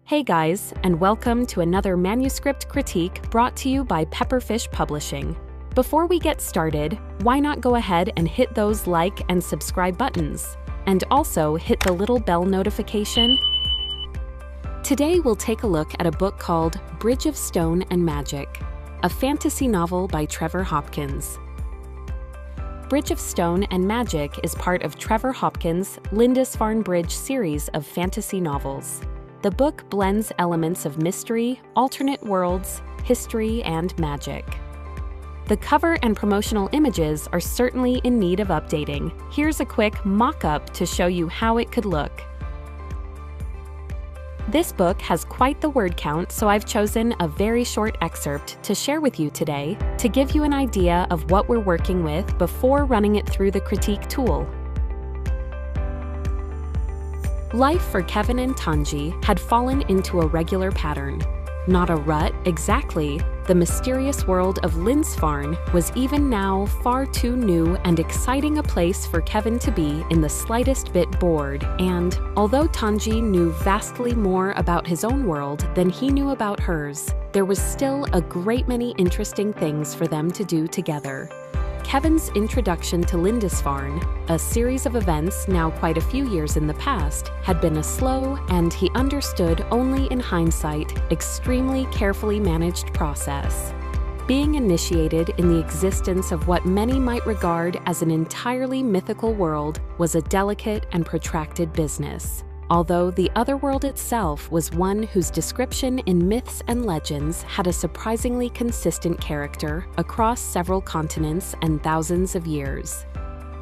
Hey guys, and welcome to another manuscript critique brought to you by Pepperfish Publishing. Before we get started, why not go ahead and hit those like and subscribe buttons, and also hit the little bell notification? Today we'll take a look at a book called Bridge of Stone and Magic, a fantasy novel by Trevor Hopkins. Bridge of Stone and Magic is part of Trevor Hopkins' Lindisfarne Bridge series of fantasy novels. The book blends elements of mystery, alternate worlds, history, and magic. The cover and promotional images are certainly in need of updating. Here's a quick mock-up to show you how it could look. This book has quite the word count, so I've chosen a very short excerpt to share with you today to give you an idea of what we're working with before running it through the critique tool. Life for Kevin and Tanji had fallen into a regular pattern. Not a rut, exactly. The mysterious world of Lindisfarne was even now far too new and exciting a place for Kevin to be in the slightest bit bored, and although Tanji knew vastly more about his own world than he knew about hers, there was still a great many interesting things for them to do together. Kevin's introduction to Lindisfarne, a series of events now quite a few years in the past, had been a slow and, he understood only in hindsight, extremely carefully managed process. Being initiated in the existence of what many might regard as an entirely mythical world was a delicate and protracted business. Although the other world itself was one whose description in myths and legends had a surprisingly consistent character across several continents and thousands of years.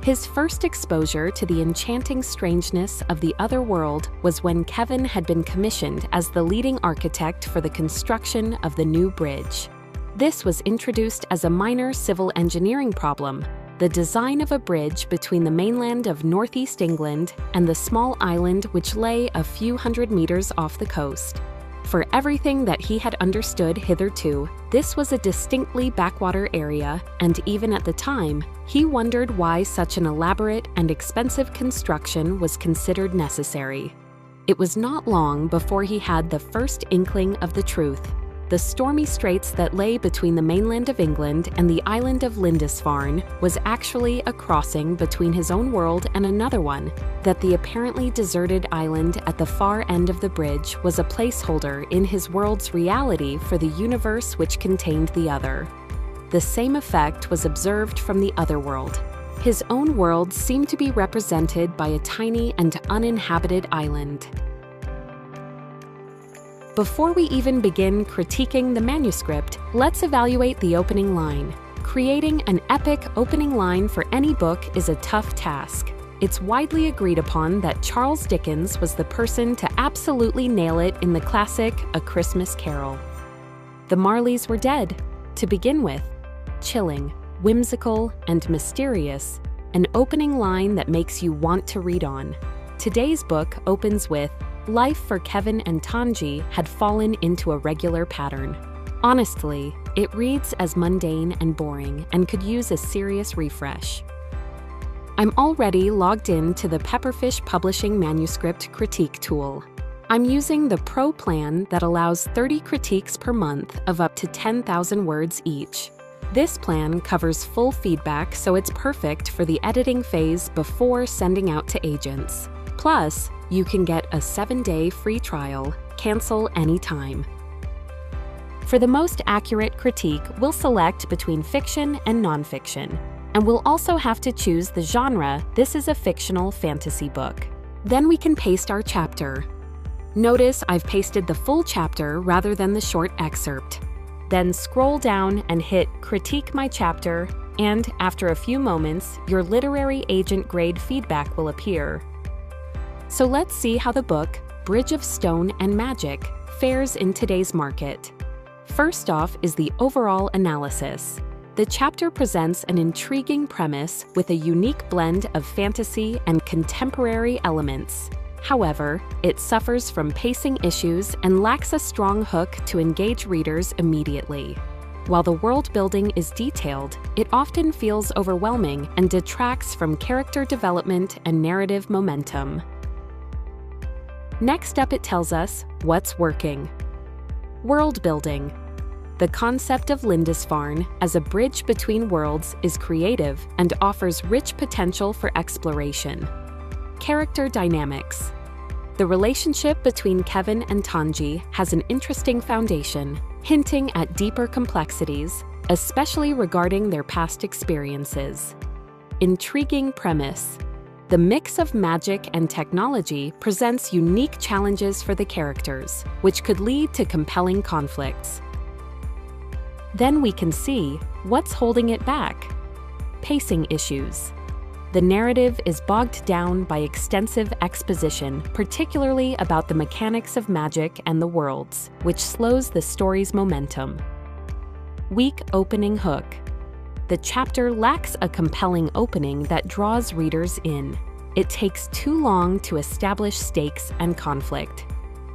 His first exposure to the enchanting strangeness of the other world was when Kevin had been commissioned as the leading architect for the construction of the new bridge. This was introduced as a minor civil engineering problem, the design of a bridge between the mainland of northeast England and the small island which lay a few hundred meters off the coast. For everything that he had understood hitherto, this was a distinctly backwater area, and even at the time, he wondered why such an elaborate and expensive construction was considered necessary. It was not long before he had the first inkling of the truth. The stormy straits that lay between the mainland of England and the island of Lindisfarne was actually a crossing between his own world and another one, that the apparently deserted island at the far end of the bridge was a placeholder in his world's reality for the universe which contained the other. The same effect was observed from the other world. His own world seemed to be represented by a tiny and uninhabited island. Before we even begin critiquing the manuscript, let's evaluate the opening line. Creating an epic opening line for any book is a tough task. It's widely agreed upon that Charles Dickens was the person to absolutely nail it in the classic A Christmas Carol. The Marleys were dead, to begin with. Chilling, whimsical, and mysterious, an opening line that makes you want to read on. Today's book opens with, Life for Kevin and Tanji had fallen into a regular pattern. Honestly, it reads as mundane and boring and could use a serious refresh. I'm already logged in to the Pepperfish Publishing Manuscript Critique tool. I'm using the Pro plan that allows 30 critiques per month of up to 10,000 words each. This plan covers full feedback, so it's perfect for the editing phase before sending out to agents. Plus, you can get a 7-day free trial, cancel anytime. For the most accurate critique, we'll select between fiction and nonfiction, and we'll also have to choose the genre. This is a fictional fantasy book. Then we can paste our chapter. Notice I've pasted the full chapter rather than the short excerpt. Then scroll down and hit Critique My Chapter, and after a few moments, your literary agent grade feedback will appear. So let's see how the book, Bridge of Stone and Magic, fares in today's market. First off is the overall analysis. The chapter presents an intriguing premise with a unique blend of fantasy and contemporary elements. However, it suffers from pacing issues and lacks a strong hook to engage readers immediately. While the world building is detailed, it often feels overwhelming and detracts from character development and narrative momentum. Next up, it tells us what's working. World building. The concept of Lindisfarne as a bridge between worlds is creative and offers rich potential for exploration. Character dynamics. The relationship between Kevin and Tanji has an interesting foundation, hinting at deeper complexities, especially regarding their past experiences. Intriguing premise. The mix of magic and technology presents unique challenges for the characters, which could lead to compelling conflicts. Then we can see what's holding it back. Pacing issues. The narrative is bogged down by extensive exposition, particularly about the mechanics of magic and the worlds, which slows the story's momentum. Weak opening hook. The chapter lacks a compelling opening that draws readers in. It takes too long to establish stakes and conflict.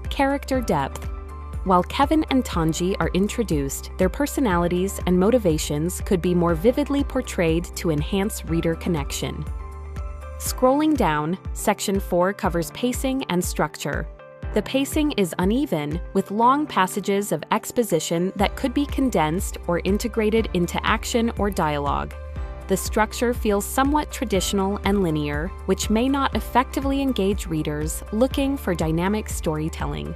Character depth. While Kevin and Tanji are introduced, their personalities and motivations could be more vividly portrayed to enhance reader connection. Scrolling down, Section 4 covers pacing and structure. The pacing is uneven, with long passages of exposition that could be condensed or integrated into action or dialogue. The structure feels somewhat traditional and linear, which may not effectively engage readers looking for dynamic storytelling.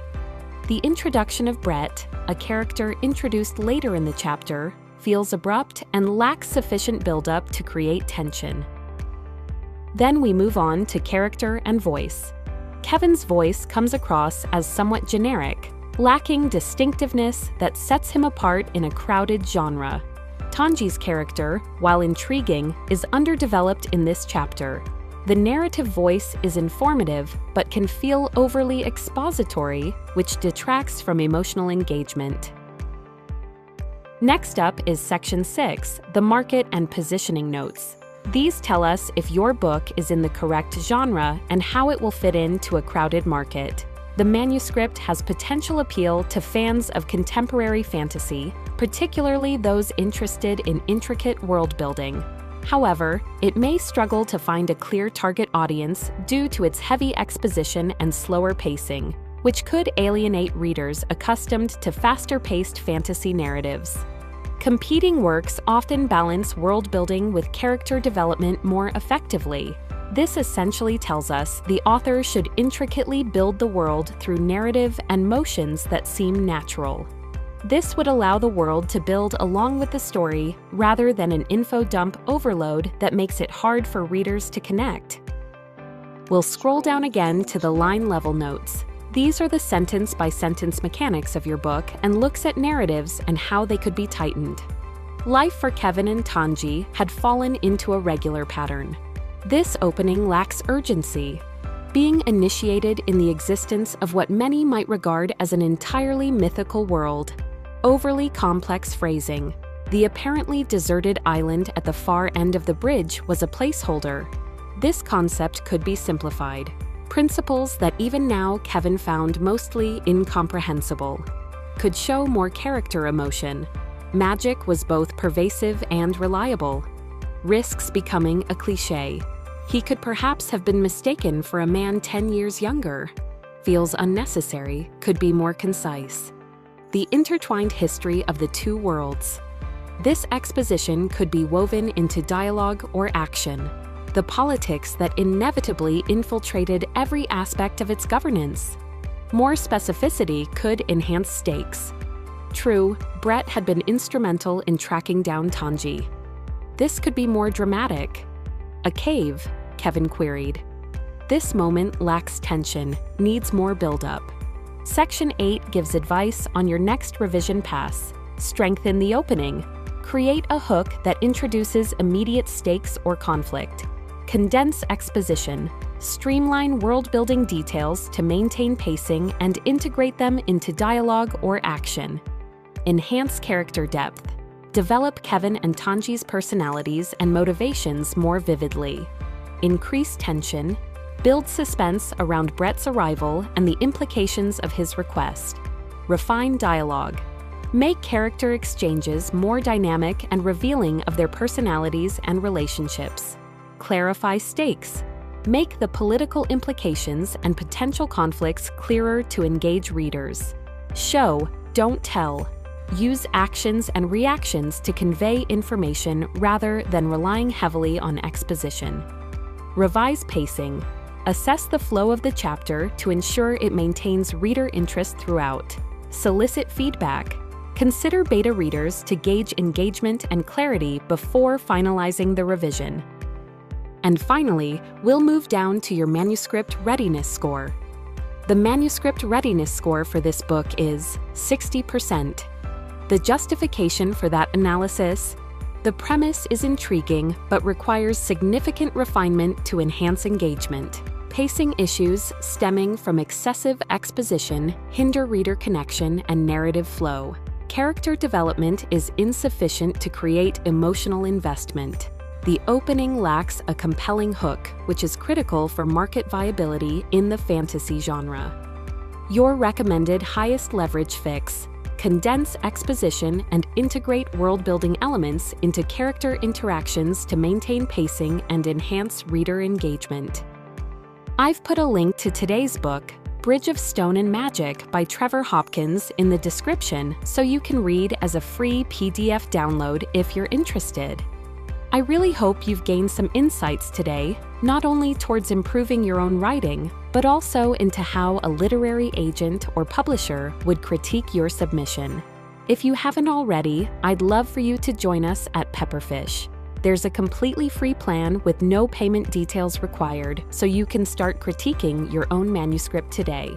The introduction of Brett, a character introduced later in the chapter, feels abrupt and lacks sufficient build-up to create tension. Then we move on to character and voice. Kevin's voice comes across as somewhat generic, lacking distinctiveness that sets him apart in a crowded genre. Tanji's character, while intriguing, is underdeveloped in this chapter. The narrative voice is informative, but can feel overly expository, which detracts from emotional engagement. Next up is Section 6, the market and positioning notes. These tell us if your book is in the correct genre and how it will fit into a crowded market. The manuscript has potential appeal to fans of contemporary fantasy, particularly those interested in intricate world building. However, it may struggle to find a clear target audience due to its heavy exposition and slower pacing, which could alienate readers accustomed to faster-paced fantasy narratives. Competing works often balance world building with character development more effectively. This essentially tells us the author should intricately build the world through narrative and motions that seem natural. This would allow the world to build along with the story rather than an info dump overload that makes it hard for readers to connect. We'll scroll down again to the line level notes. These are the sentence-by-sentence mechanics of your book and looks at narratives and how they could be tightened. Life for Kevin and Tanji had fallen into a regular pattern. This opening lacks urgency, being initiated in the existence of what many might regard as an entirely mythical world. Overly complex phrasing. The apparently deserted island at the far end of the bridge was a placeholder. This concept could be simplified. Principles that even now Kevin found mostly incomprehensible could show more character emotion. Magic was both pervasive and reliable. Risks becoming a cliché. He could perhaps have been mistaken for a man 10 years younger. Feels unnecessary, could be more concise. The intertwined history of the two worlds. This exposition could be woven into dialogue or action. The politics that inevitably infiltrated every aspect of its governance. More specificity could enhance stakes. True, Brett had been instrumental in tracking down Tanji. This could be more dramatic. A cave, Kevin queried. This moment lacks tension, needs more build-up. Section 8 gives advice on your next revision pass. Strengthen the opening. Create a hook that introduces immediate stakes or conflict. Condense exposition. Streamline world-building details to maintain pacing and integrate them into dialogue or action. Enhance character depth. Develop Kevin and Tanji's personalities and motivations more vividly. Increase tension. Build suspense around Brett's arrival and the implications of his request. Refine dialogue. Make character exchanges more dynamic and revealing of their personalities and relationships. Clarify stakes. Make the political implications and potential conflicts clearer to engage readers. Show, don't tell. Use actions and reactions to convey information rather than relying heavily on exposition. Revise pacing. Assess the flow of the chapter to ensure it maintains reader interest throughout. Solicit feedback. Consider beta readers to gauge engagement and clarity before finalizing the revision. And finally, we'll move down to your manuscript readiness score. The manuscript readiness score for this book is 60%. The justification for that analysis: the premise is intriguing but requires significant refinement to enhance engagement. Pacing issues stemming from excessive exposition hinder reader connection and narrative flow. Character development is insufficient to create emotional investment. The opening lacks a compelling hook, which is critical for market viability in the fantasy genre. Your recommended highest leverage fix: condense exposition and integrate world-building elements into character interactions to maintain pacing and enhance reader engagement. I've put a link to today's book, Bridge of Stone and Magic by Trevor Hopkins, in the description so you can read as a free PDF download if you're interested. I really hope you've gained some insights today, not only towards improving your own writing, but also into how a literary agent or publisher would critique your submission. If you haven't already, I'd love for you to join us at Pepperfish. There's a completely free plan with no payment details required, so you can start critiquing your own manuscript today.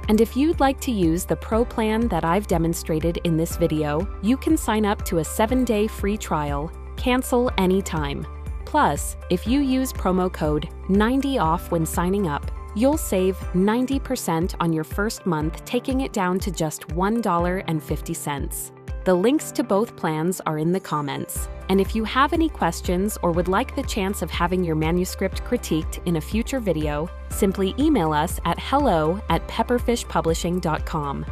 And if you'd like to use the pro plan that I've demonstrated in this video, you can sign up to a 7-day free trial. Cancel anytime. Plus, if you use promo code 90OFF when signing up, you'll save 90% on your first month, taking it down to just $1.50. The links to both plans are in the comments. And if you have any questions or would like the chance of having your manuscript critiqued in a future video, simply email us at hello@pepperfishpublishing.com.